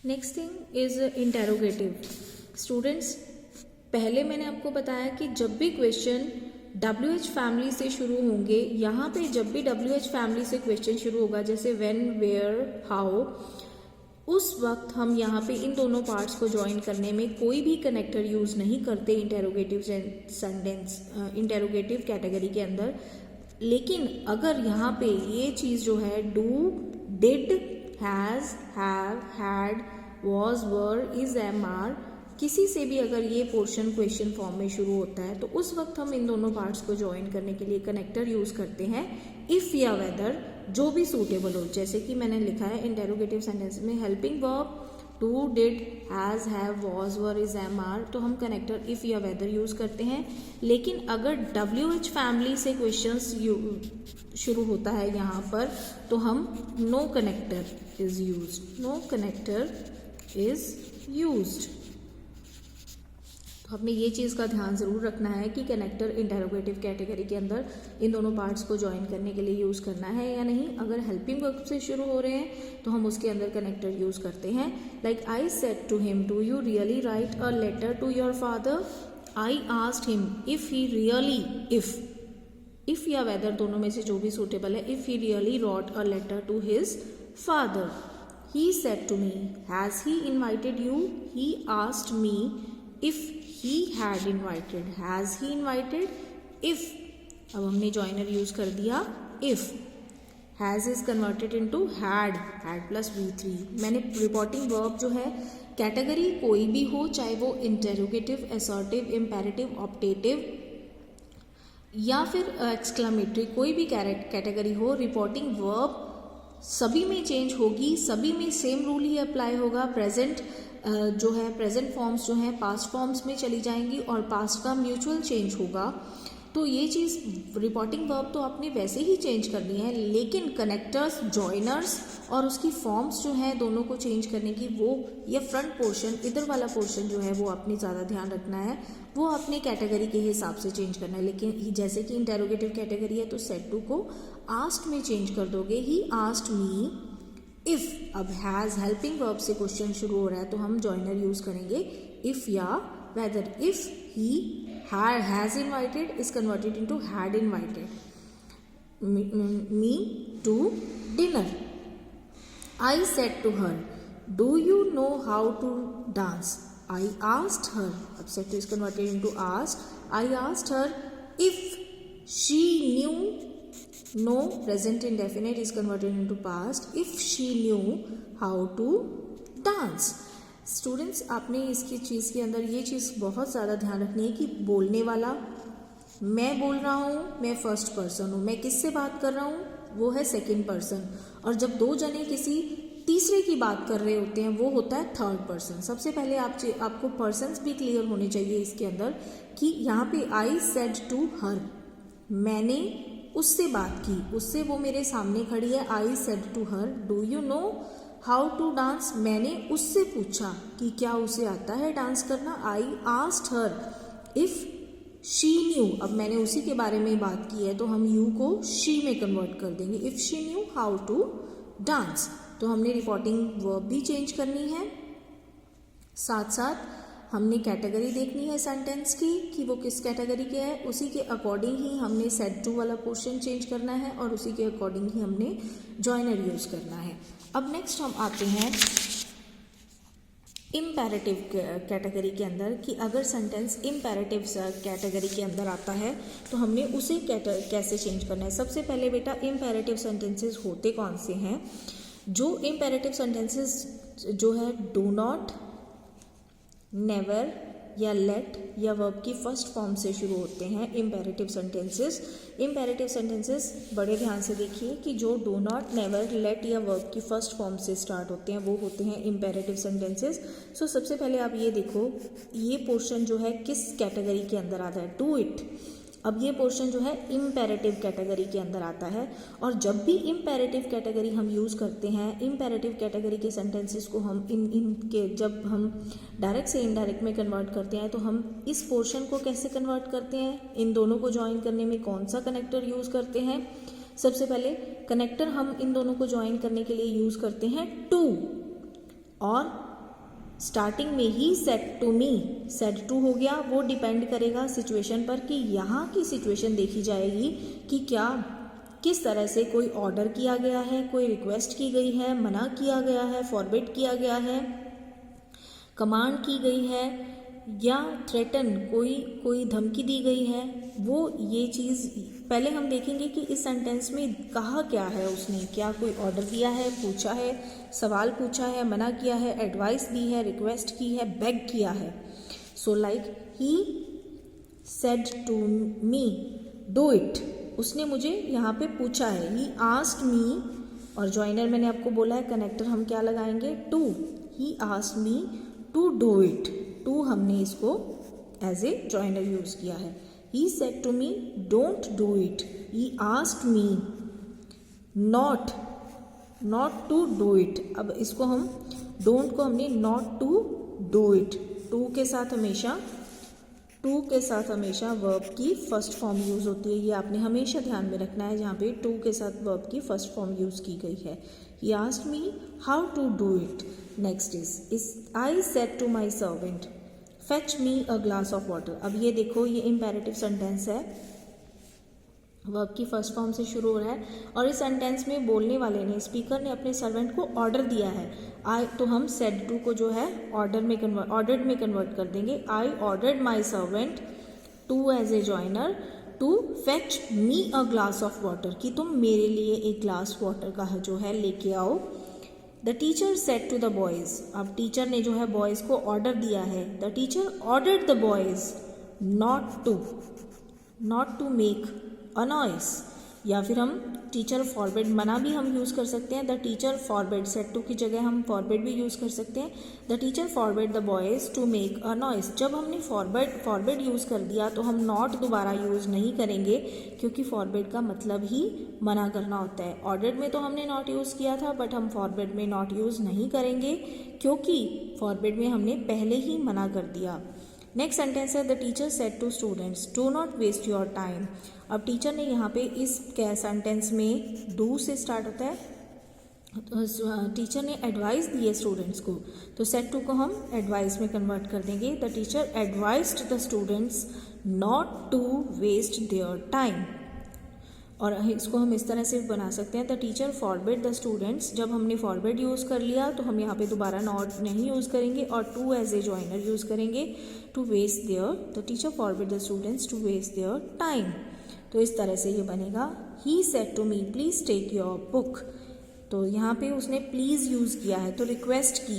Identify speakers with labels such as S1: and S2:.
S1: Next thing is interrogative. Students, पहले मैंने आपको बताया कि जब भी क्वेश्चन WH फैमिली से शुरू होंगे, यहाँ पे जब भी WH फैमिली से क्वेश्चन शुरू होगा, जैसे व्हेन, वेयर, हाउ, उस वक्त हम यहाँ पे इन दोनों पार्ट्स को ज्वाइन करने में कोई भी कनेक्टर यूज़ नहीं करते इंटेरोगेटिव सेंटेंस, इंटेरोगेटिव कैटेगरी के अंदर। लेकिन अगर यहाँ पे ये चीज़ जो है do, did, has, have, had, was, were, is, am, are, किसी से भी अगर ये पोर्शन क्वेश्चन फॉर्म में शुरू होता है तो उस वक्त हम इन दोनों पार्ट्स को ज्वाइन करने के लिए कनेक्टर यूज़ करते हैं इफ़ या वेदर, जो भी सूटेबल हो। जैसे कि मैंने लिखा है इंटेरोगेटिव सेंटेंस में helping verb do, did, has, have, was, were, is, am, are, तो हम कनेक्टर इफ़ या वेदर यूज़ करते हैं। लेकिन अगर WH फैमिली से क्वेश्चंस शुरू होता है यहाँ पर तो हम no connector is used, no connector is used. तो हमें ये चीज़ का ध्यान ज़रूर रखना है कि कनेक्टर इंटेरोगेटिव कैटेगरी के अंदर इन दोनों पार्ट्स को ज्वाइन करने के लिए यूज़ करना है या नहीं। अगर हेल्पिंग वर्ब से शुरू हो रहे हैं तो हम उसके अंदर कनेक्टर यूज़ करते हैं। Like I said to him, do you really write a letter to your father? I asked him if he really, if या वेदर दोनों में से जो भी सूटेबल है, if he really wrote a letter to his father. He said to me, has he invited you? He asked me if he had invited, has he invited? if, अब हमने joiner use कर दिया if, has is converted into had plus V3। मैंने reporting verb जो है category कोई भी हो, चाहे वो इंटेरोगेटिव, असर्टिव, इम्पेरेटिव, ऑप्टेटिव या फिर एक्सक्लामेटरी, कोई भी कैटेगरी हो, रिपोर्टिंग वर्ब सभी में चेंज होगी, सभी में सेम रूल ही अप्लाई होगा। प्रेजेंट जो है, प्रेजेंट फॉर्म्स जो हैं पास्ट फॉर्म्स में चली जाएंगी और पास्ट का म्यूचुअल चेंज होगा। तो ये चीज़ रिपोर्टिंग वर्ब तो आपने वैसे ही चेंज करनी है, लेकिन कनेक्टर्स, जॉइनर्स और उसकी फॉर्म्स जो हैं दोनों को चेंज करने की, वो ये फ्रंट पोर्शन, इधर वाला पोर्शन जो है वो आपने ज़्यादा ध्यान रखना है, वो अपने कैटेगरी के हिसाब से चेंज करना है। लेकिन जैसे कि इंटेरोगेटिव कैटेगरी है तो सेड टू को आस्क्ड में चेंज कर दोगे, ही आस्क्ड मी इफ़। अब हैज़ हेल्पिंग वर्ब से क्वेश्चन शुरू हो रहा है तो हम जॉइनर यूज़ करेंगे इफ़ या whether. If he has invited is converted into had invited me to dinner. I said to her, do you know how to dance? I asked her, अब said to is converted into asked. I asked her if she knew, no present indefinite is converted into past, if she knew how to dance. Students, आपने इसकी चीज़ के अंदर ये चीज़ बहुत ज़्यादा ध्यान रखनी है कि बोलने वाला मैं बोल रहा हूँ, मैं फर्स्ट पर्सन हूँ, मैं किससे बात कर रहा हूँ वो है सेकंड पर्सन, और जब दो जने किसी तीसरे की बात कर रहे होते हैं वो होता है थर्ड पर्सन। सबसे पहले आपको पर्सन्स भी क्लियर होने चाहिए इसके अंदर कि यहाँ पे आई सेड टू हर, मैंने उससे बात की, उससे वो मेरे सामने खड़ी है। I said to her, do you know how to dance, मैंने उससे पूछा कि क्या उसे आता है डांस करना। I asked her if she new, अब मैंने उसी के बारे में बात की है तो हम यू को शी में कन्वर्ट कर देंगे। If she knew how to dance, तो हमने रिपोर्टिंग वर्ब भी चेंज करनी है, साथ साथ हमने कैटेगरी देखनी है सेंटेंस की कि वो किस कैटेगरी के है, उसी के अकॉर्डिंग ही हमने सेड टू वाला पोर्शन चेंज करना है और उसी के अकॉर्डिंग ही हमने जॉइनर यूज़ करना है। अब नेक्स्ट हम आते हैं इम्पेरेटिव कैटेगरी के अंदर कि अगर सेंटेंस इम्पेरेटिव कैटेगरी के अंदर आता है तो हमने उसे कैसे चेंज करना है। सबसे पहले बेटा इम्पेरेटिव सेंटेंसेस होते कौन से हैं? जो इम्पेरेटिव सेंटेंसेस जो है डू नॉट, नेवर या लेट या वर्ब की फर्स्ट फॉर्म से शुरू होते हैं इम्पेरेटिव सेंटेंसेस। इम्पेरेटिव सेंटेंसेस बड़े ध्यान से देखिए कि जो डू नॉट, नेवर, लेट या वर्ब की फर्स्ट फॉर्म से स्टार्ट होते हैं वो होते हैं इम्पेरेटिव सेंटेंसेस। सो सबसे पहले आप ये देखो, ये पोर्शन जो है किस कैटेगरी के अंदर आता है? Do it. अब ये पोर्शन जो है इम्पेरेटिव कैटेगरी के अंदर आता है, और जब भी इम्पेरेटिव कैटेगरी हम यूज़ करते हैं, इम्पेरेटिव कैटेगरी के सेंटेंसेस को हम इनके जब हम डायरेक्ट से इनडायरेक्ट में कन्वर्ट करते हैं तो हम इस पोर्शन को कैसे कन्वर्ट करते हैं? इन दोनों को ज्वाइन करने में कौन सा कनेक्टर यूज़ करते हैं? सबसे पहले कनेक्टर हम इन दोनों को ज्वाइन करने के लिए यूज़ करते हैं टू, और स्टार्टिंग में ही said to me, said to हो गया, वो डिपेंड करेगा सिचुएशन पर कि यहाँ की सिचुएशन देखी जाएगी कि क्या किस तरह से कोई ऑर्डर किया गया है, कोई रिक्वेस्ट की गई है, मना किया गया है, फॉरबिड किया गया है, कमांड की गई है या थ्रेटन कोई धमकी दी गई है। वो ये चीज़ पहले हम देखेंगे कि इस सेंटेंस में कहा क्या है उसने, क्या कोई ऑर्डर दिया है, पूछा है, सवाल पूछा है, मना किया है, एडवाइस दी है, रिक्वेस्ट की है, बेग किया है। So like he said to me do it, उसने मुझे यहाँ पे पूछा है। ही आस्क्ड मी, और जॉइनर मैंने आपको बोला है कनेक्टर हम क्या लगाएंगे, to. He asked me to do it, to हमने इसको एज ए जॉइनर यूज किया है। He said to me, don't do it. He asked me not to do it. अब इसको हम don't को हमने not to do it, to के साथ हमेशा verb की फर्स्ट फॉर्म यूज होती है। ये आपने हमेशा ध्यान में रखना है जहाँ पे to के साथ verb की फर्स्ट फॉर्म यूज की गई है। He asked me how to do it. Next is I said to my servant, fetch me a glass of water. अब ये देखो, ये इम्पेरेटिव सेंटेंस है, वर्ब की फर्स्ट फॉर्म से शुरू हो रहा है और इस सेंटेंस में बोलने वाले ने, स्पीकर ने अपने सर्वेंट को ऑर्डर दिया है। आई, तो हम सेड टू को जो है ऑर्डर्ड में कन्वर्ट कर देंगे। I ordered my servant to as a joiner to fetch me a glass of water, कि तुम मेरे लिए एक ग्लास वाटर का जो है लेके आओ। The teacher said to the boys, अब टीचर ने जो है बॉयज को ऑर्डर दिया है। The teacher ordered the boys not to make a noise, या फिर हम टीचर फॉरबिड, मना भी हम यूज़ कर सकते हैं। The teacher forbid, said to की जगह हम फॉरबिड भी यूज़ कर सकते हैं। The teacher forbid the boys to make a noise, जब हमने फॉरबिड यूज़ कर दिया तो हम नॉट दोबारा यूज़ नहीं करेंगे, क्योंकि फॉरबिड का मतलब ही मना करना होता है। ऑर्डर्ड में तो हमने नॉट यूज़ किया था, बट हम फॉरबिड में नॉट यूज़ नहीं करेंगे क्योंकि फॉरबिड में हमने पहले ही मना कर दिया। नेक्स्ट सेंटेंस है the teacher said to students do not waste your time. अब टीचर ने यहाँ पे इस क्या सेंटेंस में डू से स्टार्ट होता है, तो टीचर ने एडवाइस दी है स्टूडेंट्स को, तो सेड टू को हम एडवाइस में कन्वर्ट कर देंगे। The teacher advised the students not to waste their time, और इसको हम इस तरह से बना सकते हैं the teacher forbid the students. जब हमने फॉरबिड यूज़ कर लिया तो हम यहाँ पे दोबारा नॉट नहीं यूज़ करेंगे और to as a joiner use करेंगे, to waste their. The teacher forbid the students to waste their time, तो इस तरह से ये बनेगा। He said to me please take your book, तो यहाँ पे उसने प्लीज़ यूज़ किया है, तो रिक्वेस्ट की